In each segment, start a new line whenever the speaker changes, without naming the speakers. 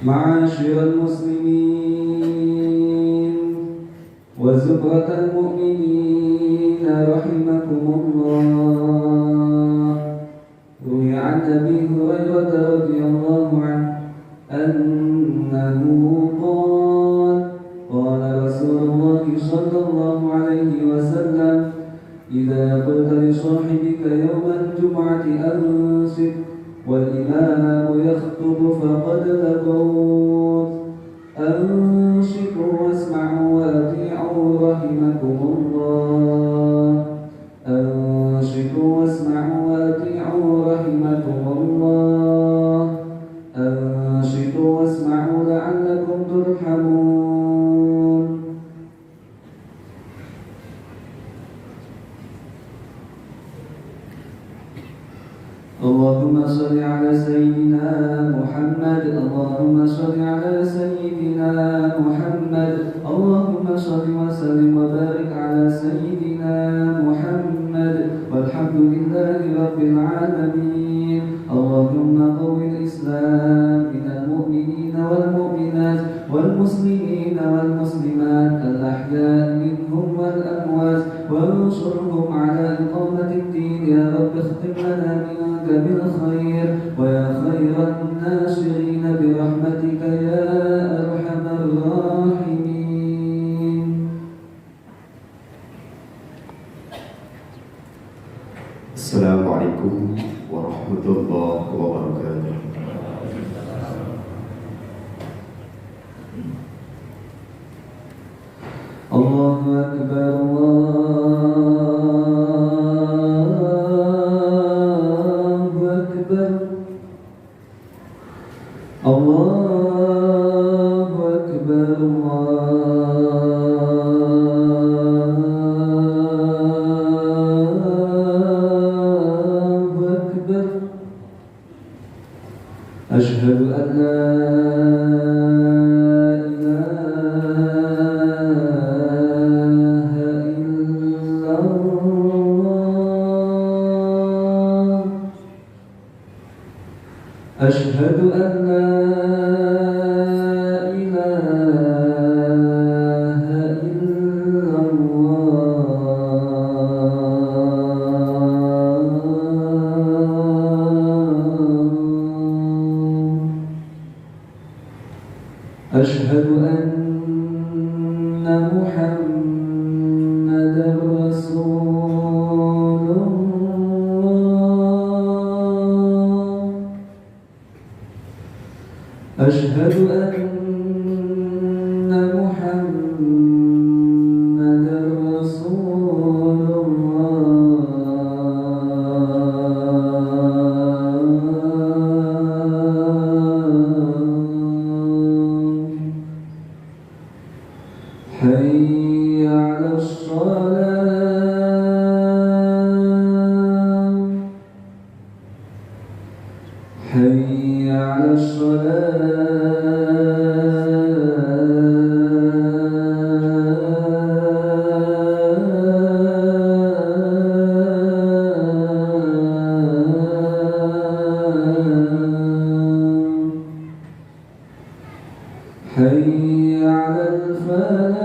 معاشر المسلمين وزمرة المؤمنين رحمكم الله، روي عن أبي هريرة رضي الله عنه أنه قال: قال رسول الله صلى الله عليه وسلم: إذا قلت لصاحبك يوم الجمعة أنصت والإمام يخطب فقد لغوت، أنصتوا واسمعوا وأطيعوا رحمكم الله، أنصتوا واسمعوا وأطيعوا رحمكم الله، أنصتوا واسمعوا لعلكم ترحمون. اللهم صل على سيدنا محمد، اللهم صل على سيدنا محمد، اللهم صل وسلم وبارك على سيدنا محمد، والحمد لله رب العالمين. اللهم قو الإسلام من المؤمنين والمؤمنات والمسلمين والمسلمات الأحياء منهم والأموات، وانصرهم على إقامة الدين يا رب. اختم لنا منك بالخير ويا خير الناصرين برحمتك يا أرحم الراحمين.
السلام عليكم ورحمة الله وبركاته.
الله أكبر، الله أكبر، الله أكبر، الله أكبر. أشهد أن لا أشهد أن لا إله إلا الله، أشهد أن محمدا رسول الله، أشهد أن محمدا رسول الله. حي على الصلاة، حي على حي على الفلاح،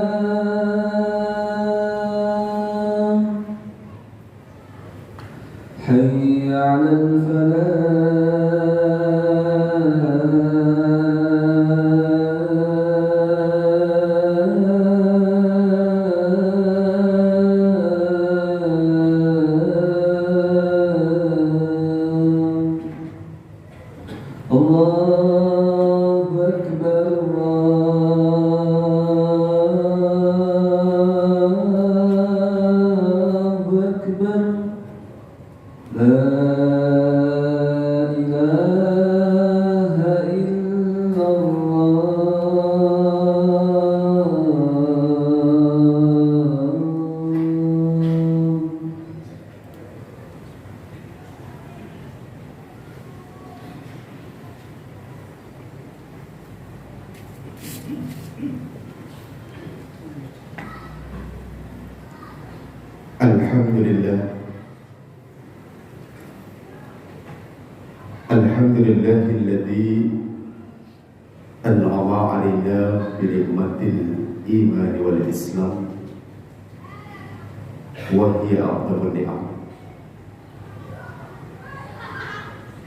حي على الفلاح. الله أكبر، الله
Alhamdulillahilladzi an'ama 'alaina bi ni'matil iman wal islam wa hiya a'dhamun ni'am.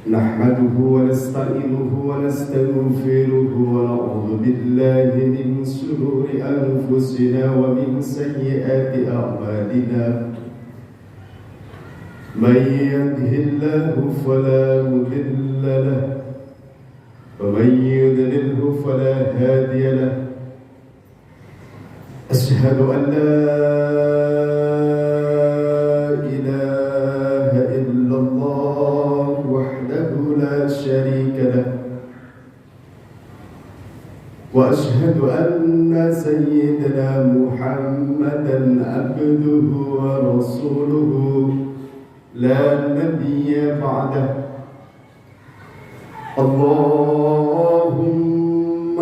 Nahmaduhu wa nasta'inuhu wa nastaghfiruhu wa na'udzu billahi min shururi anfusina wa min sayyiati a'malina. من يهده الله فلا مضل له ومن يضلله فلا هادي له أشهد أن لا إله إلا الله وحده لا شريك له وأشهد أن سيدنا محمدا عبده ورسوله لا نبي بعده. اللهم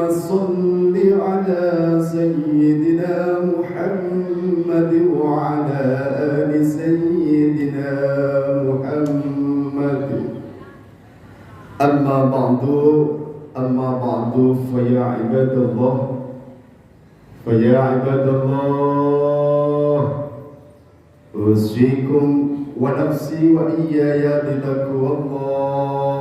صل على سيدنا محمد وعلى آل سيدنا محمد. أما بعد فيا عباد الله أوصيكم ونفسي وإياي بتقوى الله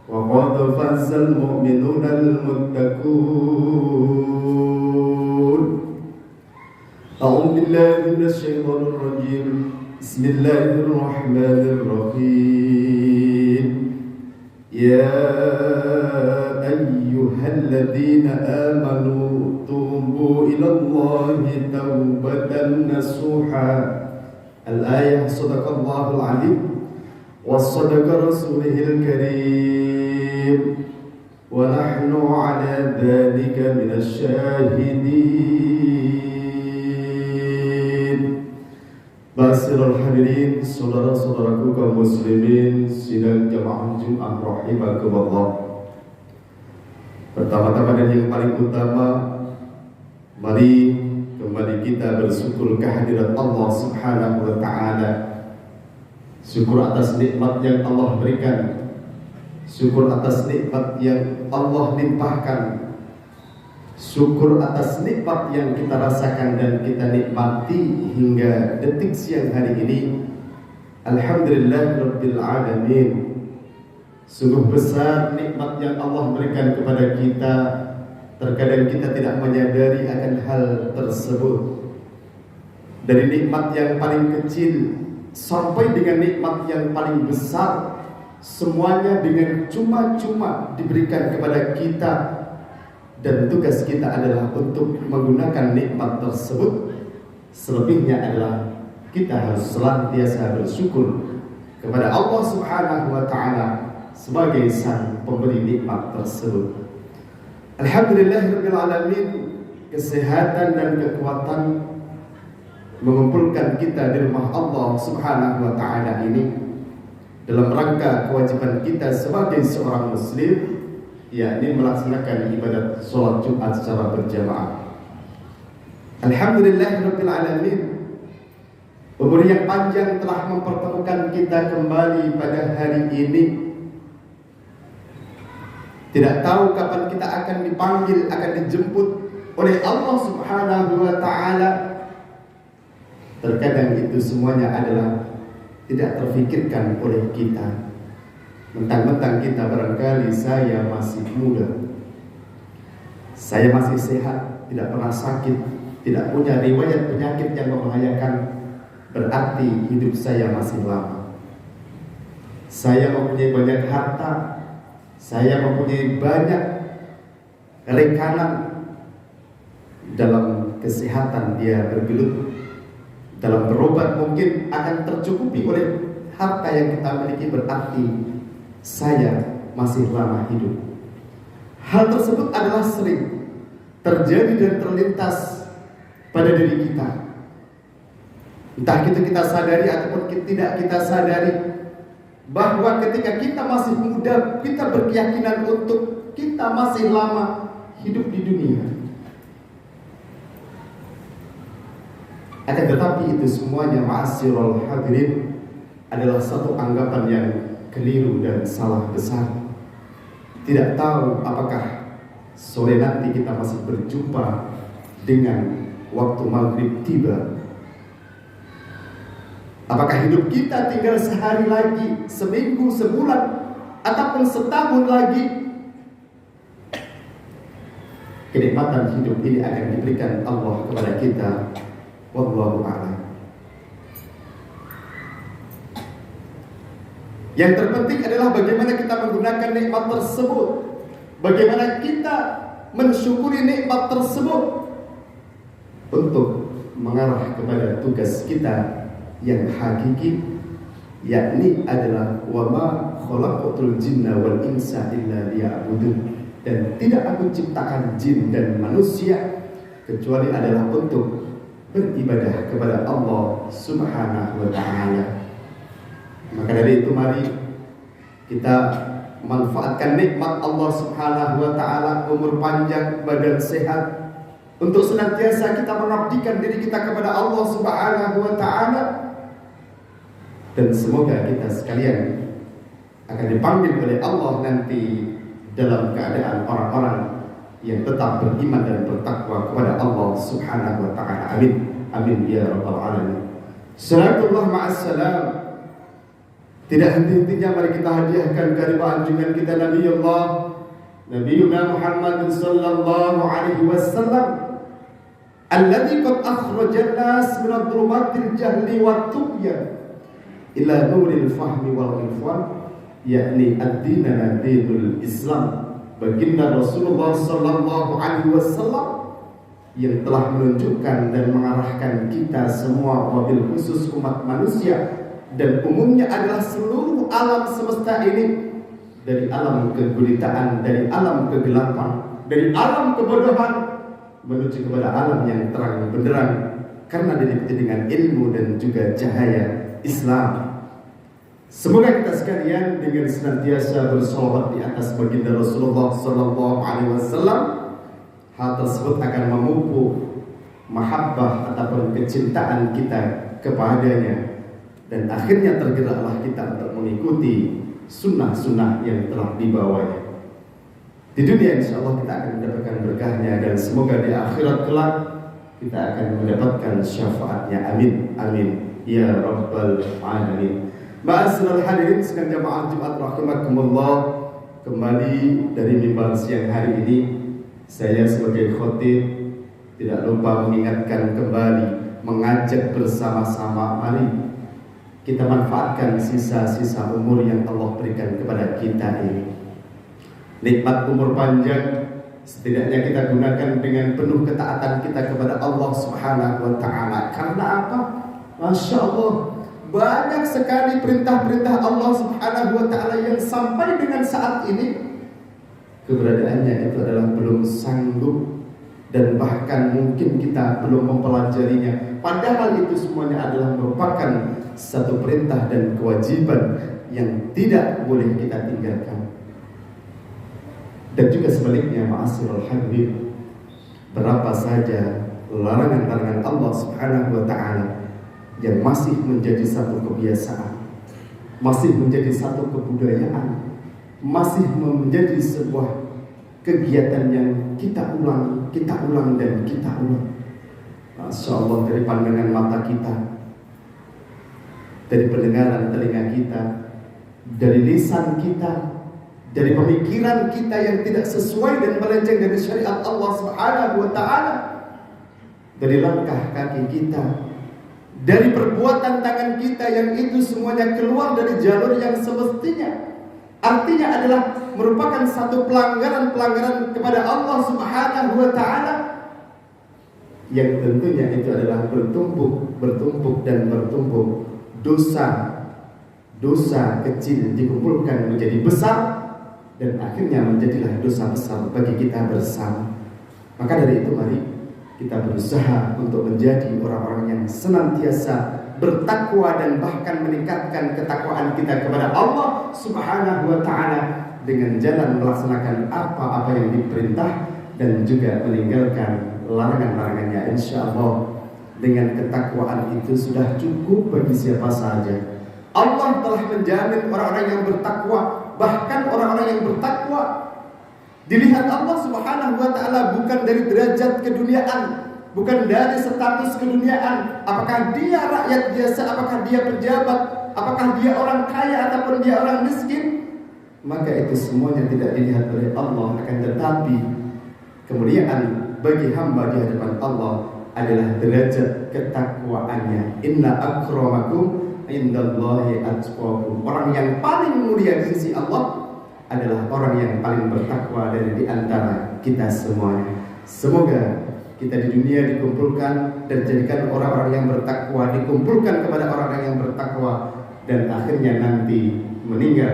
وقد فاز المؤمنون المتقون. أعوذ بالله من الشيطان الرجيم. بسم الله الرحمن الرحيم. يا أيها الذين آمنوا توبوا إلى الله توبة نصوحا. الآية صدق الله العليم وصدق رسوله الكريم ونحن على ذلك من الشاهدين. Basiral hadirin, saudara-saudaraku kaum muslimin sidang jamaah Jumat rahimakumullah. Pertama-tama dan yang paling utama, mari kembali kita bersyukur kehadirat Allah Subhanahu wa ta'ala. Syukur atas nikmat yang Allah berikan, syukur atas nikmat yang Allah limpahkan, syukur atas nikmat yang kita rasakan dan kita nikmati hingga detik siang hari ini. Alhamdulillahirabbil alamin. Sungguh besar nikmat yang Allah berikan kepada kita. Terkadang kita tidak menyadari akan hal tersebut. Dari nikmat yang paling kecil sampai dengan nikmat yang paling besar, semuanya dengan cuma-cuma diberikan kepada kita. Dan tugas kita adalah untuk menggunakan nikmat tersebut. Selebihnya adalah kita harus senantiasa bersyukur kepada Allah Subhanahu wa ta'ala sebagai sang pemberi nikmat tersebut. Alhamdulillahirabbil alamin. Kesehatan dan kekuatan mengumpulkan kita di rumah Allah Subhanahu wa ta'ala ini dalam rangka kewajiban kita sebagai seorang muslim, yakni melaksanakan ibadat sholat Jumat secara berjamaah. Alhamdulillahirabbil alamin. Umur yang panjang telah mempertemukan kita kembali pada hari ini. Tidak tahu kapan kita akan dipanggil, akan dijemput oleh Allah Subhanahu wa ta'ala. Terkadang itu semuanya adalah tidak terfikirkan oleh kita. Mentang-mentang kita barangkali saya masih muda, saya masih sehat, tidak pernah sakit, tidak punya riwayat penyakit yang membahayakan, berarti hidup saya masih lama. Saya mempunyai banyak harta, saya mempunyai banyak rekanan. Dalam kesehatan dia bergelut, dalam berobat mungkin akan tercukupi oleh harta yang kita miliki, berarti saya masih lama hidup. Hal tersebut adalah sering terjadi dan terlintas pada diri kita. Entah itu kita sadari ataupun tidak kita sadari, bahwa ketika kita masih muda, kita berkeyakinan untuk kita masih lama hidup di dunia. Akan tetapi itu semuanya ma'asyiral hadirin adalah satu anggapan yang keliru dan salah besar. Tidak tahu apakah sore nanti kita masih berjumpa dengan waktu maghrib tiba. Apakah hidup kita tinggal sehari lagi, seminggu, sebulan, ataupun setahun lagi? Kenikmatan hidup ini akan diberikan Allah kepada kita. Wallahu a'lam. Yang terpenting adalah bagaimana kita menggunakan nikmat tersebut. Bagaimana kita mensyukuri nikmat tersebut untuk mengarah kepada tugas kita yang hakiki, yakni adalah wa ma khalaqatul jinna wal insa illa liya'budun. Dan tidak aku ciptakan jin dan manusia kecuali adalah untuk beribadah kepada Allah Subhanahu wa ta'ala. Maka dari itu mari kita manfaatkan nikmat Allah Subhanahu wa ta'ala, umur panjang, badan sehat, untuk senantiasa kita mengabdikan diri kita kepada Allah Subhanahu wa ta'ala. Dan semoga kita sekalian akan dipanggil oleh Allah nanti dalam keadaan orang-orang yang tetap beriman dan bertakwa kepada Allah Subhanahu wa ta'ala. Amin. Amin ya rabbal alamin. Salatullah ma'assalam. Tidak henti-hentinya mari kita hadiahkan kehadiran junjungan kita Nabiuna Muhammad sallallahu alaihi wasallam alladzi qad akhrajan nas min adh-dhulumatil jahli wat tughyan ila nuril fahmi wal irfan, yakni ad-dinana dinul Islam. Baginda Rasulullah sallallahu alaihi wasallam yang telah menunjukkan dan mengarahkan kita semua, wabil khusus umat manusia dan umumnya adalah seluruh alam semesta ini, dari alam kegelitaan, dari alam kegelapan, dari alam kebodohan menuju kepada alam yang terang benderang karena diliputi dengan ilmu dan juga cahaya Islam. Semoga kita sekalian dengan senantiasa bersolawat di atas baginda Rasulullah sallallahu alaihi wasallam, hal tersebut akan memupuk mahabbah ataupun kecintaan kita kepadanya, dan akhirnya tergeraklah kita untuk mengikuti sunnah-sunnah yang telah dibawanya. Di dunia insyaallah kita akan mendapatkan berkahnya, dan semoga di akhirat kelak kita akan mendapatkan syafaatnya. Amin. Amin ya rabbal alamin. Ma'asyiral hadirin sekalian jamaah Jumat rahimakumullah, kembali dari mimbar siang hari ini saya sebagai khatib tidak lupa mengingatkan kembali, mengajak bersama-sama, mari kita manfaatkan sisa-sisa umur yang Allah berikan kepada kita ini. Nikmat umur panjang setidaknya kita gunakan dengan penuh ketaatan kita kepada Allah Subhanahu wa ta'ala. Karena apa? Masya Allah, banyak sekali perintah-perintah Allah Subhanahu wa ta'ala yang sampai dengan saat ini keberadaannya itu adalah belum sanggup, dan bahkan mungkin kita belum mempelajarinya. Padahal itu semuanya adalah merupakan satu perintah dan kewajiban yang tidak boleh kita tinggalkan. Dan juga sebaliknya, ma'asyiral hadirin, berapa saja larangan-larangan Allah Subhanahu wa ta'ala yang masih menjadi satu kebiasaan, masih menjadi satu kebudayaan, masih menjadi sebuah kegiatan yang kita ulang dan kita ulang. Masya Allah, dari pandangan mata kita, dari pendengaran telinga kita, dari lisan kita, dari pemikiran kita yang tidak sesuai dan melenceng dari syariat Allah Subhanahu wa ta'ala, dari langkah kaki kita, dari perbuatan tangan kita yang itu semuanya keluar dari jalur yang semestinya. Artinya adalah merupakan satu pelanggaran kepada Allah Subhanahu wa ta'ala, yang tentunya itu adalah bertumpuk dan bertumpuk. Dosa kecil dikumpulkan menjadi besar, dan akhirnya menjadilah dosa besar bagi kita bersama. Maka dari itu mari kita berusaha untuk menjadi orang-orang yang senantiasa bertakwa dan bahkan meningkatkan ketakwaan kita kepada Allah Subhanahu wa ta'ala dengan jalan melaksanakan apa-apa yang diperintah dan juga meninggalkan larangan-larangannya, insyaallah. dengan ketakwaan itu sudah cukup bagi siapa saja. Allah telah menjamin orang-orang yang bertakwa, bahkan orang-orang yang bertakwa dilihat Allah Subhanahu wa taala bukan dari derajat keduniaan, bukan dari status keduniaan, apakah dia rakyat biasa, apakah dia pejabat, apakah dia orang kaya ataupun dia orang miskin, maka itu semuanya tidak dilihat oleh Allah. Akan tetapi kemuliaan bagi hamba di hadapan Allah adalah derajat ketakwaannya. Inna akramakum indallahi atqakum. Orang yang paling mulia di sisi Allah adalah orang yang paling bertakwa dari di antara kita semuanya. Semoga kita di dunia dikumpulkan dan jadikan orang-orang yang bertakwa, dikumpulkan kepada orang-orang yang bertakwa, dan akhirnya nanti meninggal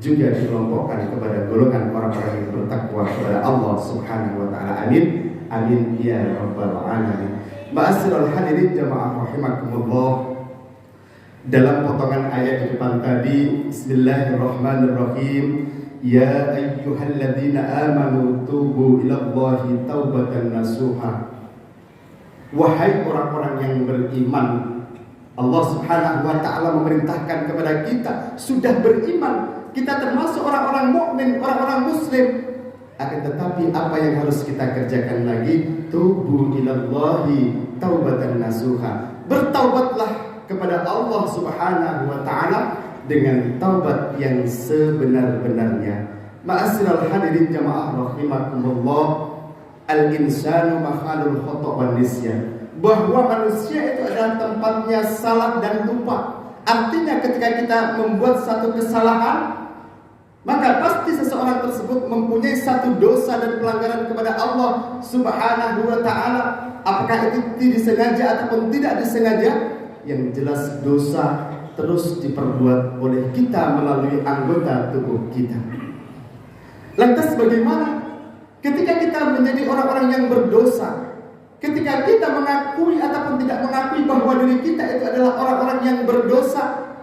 juga dikelompokkan kepada golongan orang-orang yang bertakwa kepada Allah Subhanahu wa taala. Amin. Amin ya rabbal alamin. Ma'asyiral hadirin jamaah rahimakumullah. Dalam potongan ayat di depan tadi, bismillahirrahmanirrahim, ya ayyuhalladzina amanu tubu ilallahi taubatan nasuha. Wahai orang-orang yang beriman, Allah Subhanahu wa taala memerintahkan kepada kita, sudah beriman, kita termasuk orang-orang mukmin, orang-orang muslim. Akan tetapi apa yang harus kita kerjakan lagi? Tubu ilallahi taubatan nasuha. Bertaubatlah kepada Allah Subhanahu wa taala dengan taubat yang sebenar-benarnya. Ma'asyiral hadirin jamaah rahimakumullah, al-insanu makhalul khata' wan nisyan. Bahwa manusia itu adalah tempatnya salah dan lupa. Artinya ketika kita membuat satu kesalahan, maka pasti seseorang tersebut mempunyai satu dosa dan pelanggaran kepada Allah Subhanahu wa ta'ala. Apakah itu disengaja ataupun tidak disengaja, yang jelas dosa terus diperbuat oleh kita melalui anggota tubuh kita. Lantas bagaimana ketika kita menjadi orang-orang yang berdosa? Ketika kita mengakui ataupun tidak mengakui bahwa diri kita itu adalah orang-orang yang berdosa,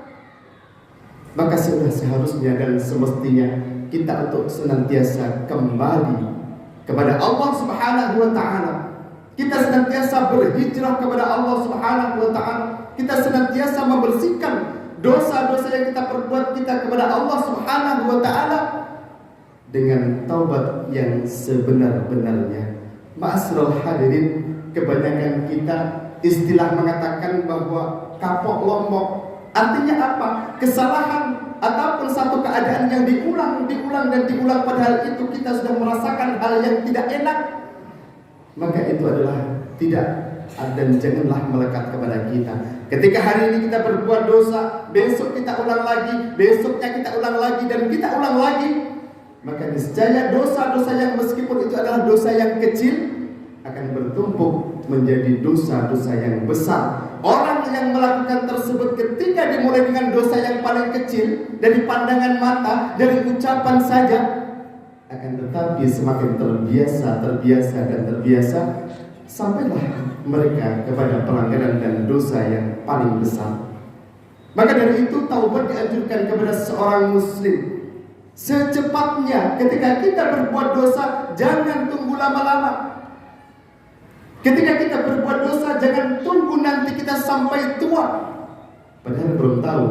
maka sudah seharusnya dan semestinya kita untuk senantiasa kembali kepada Allah Subhanahu wa ta'ala. Kita senantiasa berhijrah kepada Allah Subhanahu wa ta'ala. Kita senantiasa membersihkan dosa-dosa yang kita perbuat kita kepada Allah Subhanahu wa ta'ala dengan taubat yang sebenar-benarnya. Ma'asyiral hadirin, kebanyakan kita istilah mengatakan bahwa kapok lombok. Artinya apa? Kesalahan ataupun satu keadaan yang diulang dan diulang, padahal itu kita sudah merasakan hal yang tidak enak, maka itu adalah tidak dan janganlah melekat kepada kita. Ketika hari ini kita berbuat dosa, besok kita ulang lagi, besoknya kita ulang lagi, dan kita ulang lagi, maka niscaya dosa-dosa yang meskipun itu adalah dosa yang kecil akan bertumpuk menjadi dosa-dosa yang besar. Orang yang melakukan tersebut ketika dimulai dengan dosa yang paling kecil dari pandangan mata, dari ucapan saja, akan tetapi semakin terbiasa sampailah mereka kepada pelanggaran dan dosa yang paling besar. Maka dari itu taubat dianjurkan kepada seorang muslim secepatnya. Ketika kita berbuat dosa, jangan tunggu lama-lama. Ketika kita berbuat dosa, jangan tunggu nanti kita sampai tua, padahal belum tahu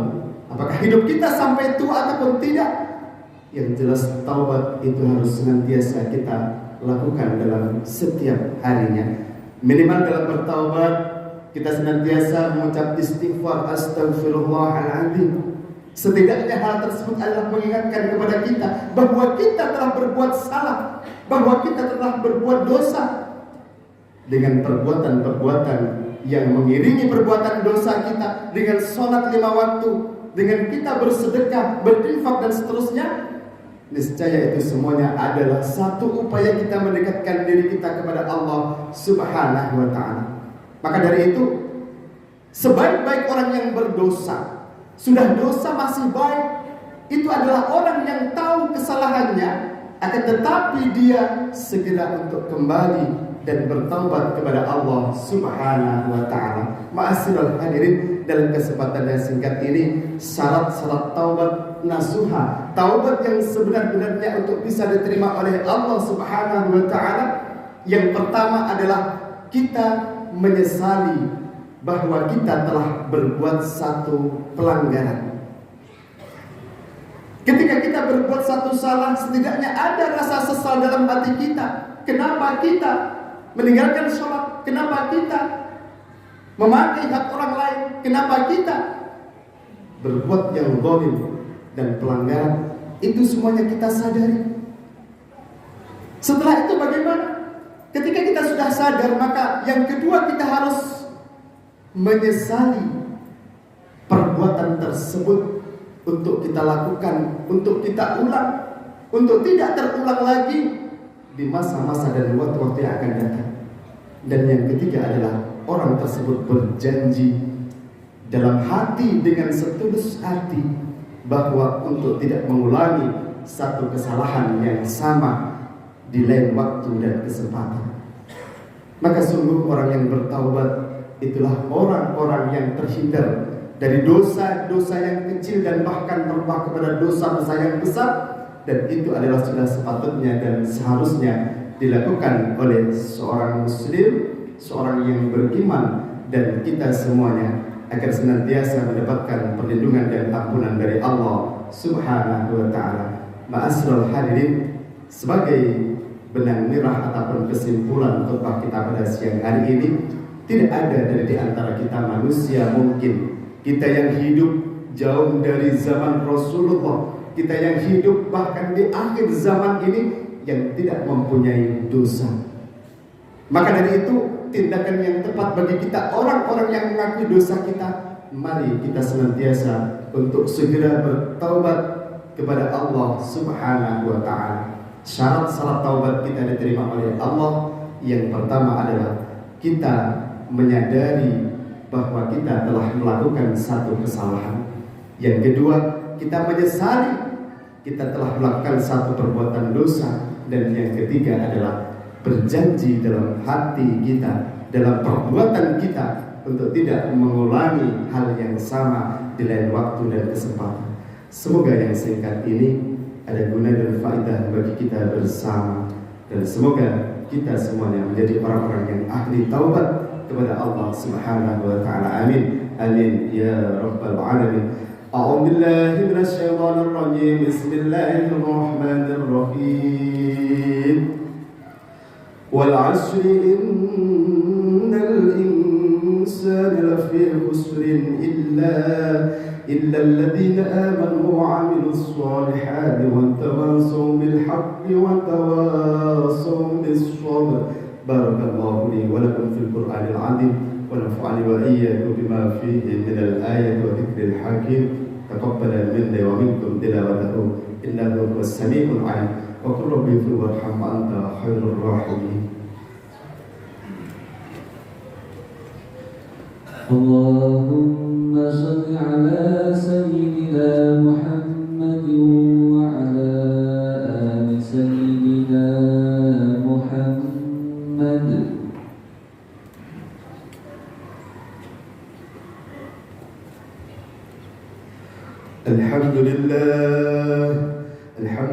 apakah hidup kita sampai tua ataupun tidak. Yang jelas taubat itu harus senantiasa kita lakukan dalam setiap harinya. Minimal dalam bertaubat kita senantiasa mengucap istighfar, astaghfirullahaladzim. Setidaknya hal tersebut adalah mengingatkan kepada kita bahwa kita telah berbuat salah, bahwa kita telah berbuat dosa. Dengan perbuatan-perbuatan yang mengiringi perbuatan dosa kita, dengan sholat 5 waktu, dengan kita bersedekah, berinfak dan seterusnya, niscaya itu semuanya adalah satu upaya kita mendekatkan diri kita kepada Allah Subhanahu wa ta'ala. Maka dari itu, sebaik-baik orang yang berdosa, sudah dosa masih baik, itu adalah orang yang tahu kesalahannya, akan tetapi dia segera untuk kembali dan bertaubat kepada Allah Subhanahu wa ta'ala. Ma'asyiral hadirin, dalam kesempatan yang singkat ini, syarat-syarat taubat nasuha, taubat yang sebenar-benarnya untuk bisa diterima oleh Allah Subhanahu wa ta'ala, yang pertama adalah kita menyesali bahwa kita telah berbuat satu pelanggaran. Ketika kita berbuat satu salah, setidaknya ada rasa sesal dalam hati kita. Kenapa kita meninggalkan sholat? Kenapa kita memakai hak orang lain? Kenapa kita berbuat yang zalim dan pelanggaran? Itu semuanya kita sadari. Setelah itu bagaimana? Ketika kita sudah sadar, maka yang kedua kita harus menyesali perbuatan tersebut untuk kita lakukan, untuk kita ulang, untuk tidak terulang lagi di masa-masa dan waktu-waktu yang akan datang. Dan yang ketiga adalah orang tersebut berjanji dalam hati dengan setulus hati bahwa untuk tidak mengulangi satu kesalahan yang sama di lain waktu dan kesempatan. Maka sungguh orang yang bertaubat itulah orang-orang yang terhindar dari dosa-dosa yang kecil dan bahkan terubah kepada dosa-dosa yang besar. Dan itu adalah sudah sepatutnya dan seharusnya dilakukan oleh seorang muslim, seorang yang beriman, dan kita semuanya agar senantiasa mendapatkan perlindungan dan ampunan dari Allah Subhanahu wa ta'ala. Ma'asyiral hadirin, sebagai benang merah ataupun kesimpulan khutbah kita pada siang hari ini, tidak ada dari di antara kita manusia mungkin kita yang hidup jauh dari zaman Rasulullah, kita yang hidup bahkan di akhir zaman ini yang tidak mempunyai dosa. Maka dari itu tindakan yang tepat bagi kita orang-orang yang mengakui dosa kita, mari kita senantiasa untuk segera bertaubat kepada Allah Subhanahu wa ta'ala. Syarat taubat kita diterima oleh Allah yang pertama adalah kita menyadari bahwa kita telah melakukan satu kesalahan. Yang kedua, kita menyesali kita telah melakukan satu perbuatan dosa. Dan yang ketiga adalah berjanji dalam hati kita, dalam perbuatan kita, untuk tidak mengulangi hal yang sama di lain waktu dan kesempatan. Semoga yang singkat ini ada guna dan faedah bagi kita bersama, dan semoga kita semuanya menjadi orang-orang yang ahli taubat kepada Allah Subhanahu wa ta'ala. Amin. Amin ya rabbal alamin. A'udzu billahi minasy syaithanir rajim. Bismillahirrahmanirrahim. Wal 'ashri innal insana lafi khusrin illa الذين آمنوا وعملوا الصالحات وتواصوا بالحق وتواصوا بالصبر. بارك الله لي ولكم في القرآن العظيم ونفعني وإياكم بما فيه من الآية وذكر الحكيم. تقبل منا ومنكم تلاوته إنه هو السميع العليم. وقل ربي اغفر وارحم وأنت خير الراحمين.
اللهم صل على سيدنا محمد وعلى آل سيدنا محمد.
الحمد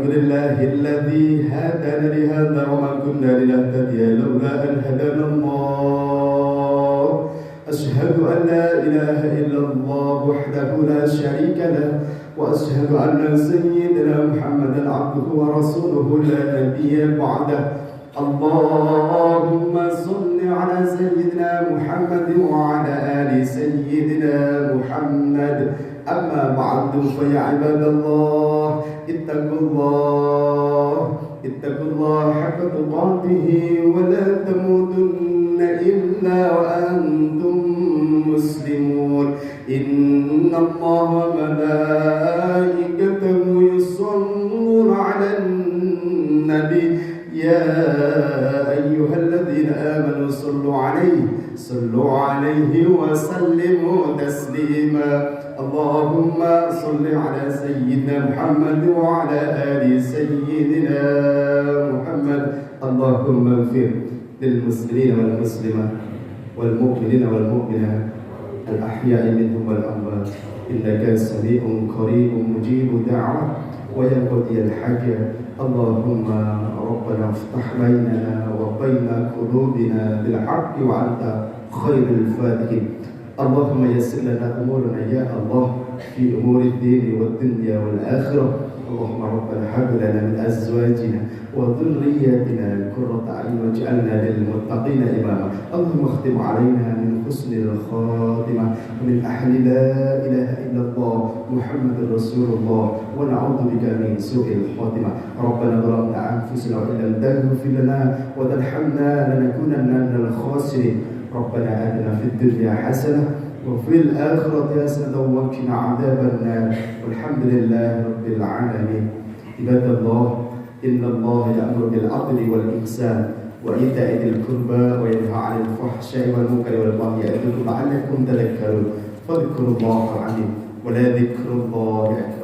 لله الذي هدانا لهذا وما كنا لنهتدي لولا أن هدانا الله. أشهد أن لا إله إلا الله وحده لا شريك له، وأشهد أن سيدنا محمدا عبده ورسوله لا نبي بعده. اللهم صل على سيدنا محمد وعلى آل سيدنا محمد. أما بعد فيا عباد الله اتقوا الله حق تقاته ولا تموتن إلا وأنتم مسلمون. إن الله وملائكته يصلون على النبي يا أيها الذين آمنوا صلوا عليه وسلموا تسليما. اللهم صل على سيدنا محمد وعلى آل سيدنا محمد. اللهم اغفر للمسلمين والمسلمات والمؤمنين والمؤمنات الأحياء منهم والأموات إنك سميع قريب مجيب دعوة ويقضي الحاجة. اللهم ربنا افتح بيننا وبين قلوبنا بالحق وأنت خير الفاتحين. اللهم يسر لنا أمورنا يا الله في أمور الدين والدنيا والآخرة. اللهم ربنا هب لنا من أزواجنا وذرياتنا قرة أعين واجعلنا للمتقين إماما. اللهم اختم علينا من حسن الخاتمة ومن أهل لا إله إلا الله محمد رسول الله ونعوذ بك من سوء الخاتمة. ربنا ظلمنا أنفسنا وإن لم تغفر لنا وترحمنا لنكونن من الخاسرين. ربنا آتنا في الدنيا حسنة وفي الآخرة حسنة وقنا عذاب النار والحمد لله رب العالمين. عباد الله إن الله يأمر بالعدل والإحسان وإيتاء ذي القربى وينهى عن الفحشاء والمنكر والبغي يعظكم لعلكم تذكرون. فاذكروا الله العظيم ولذكر الله أكبر.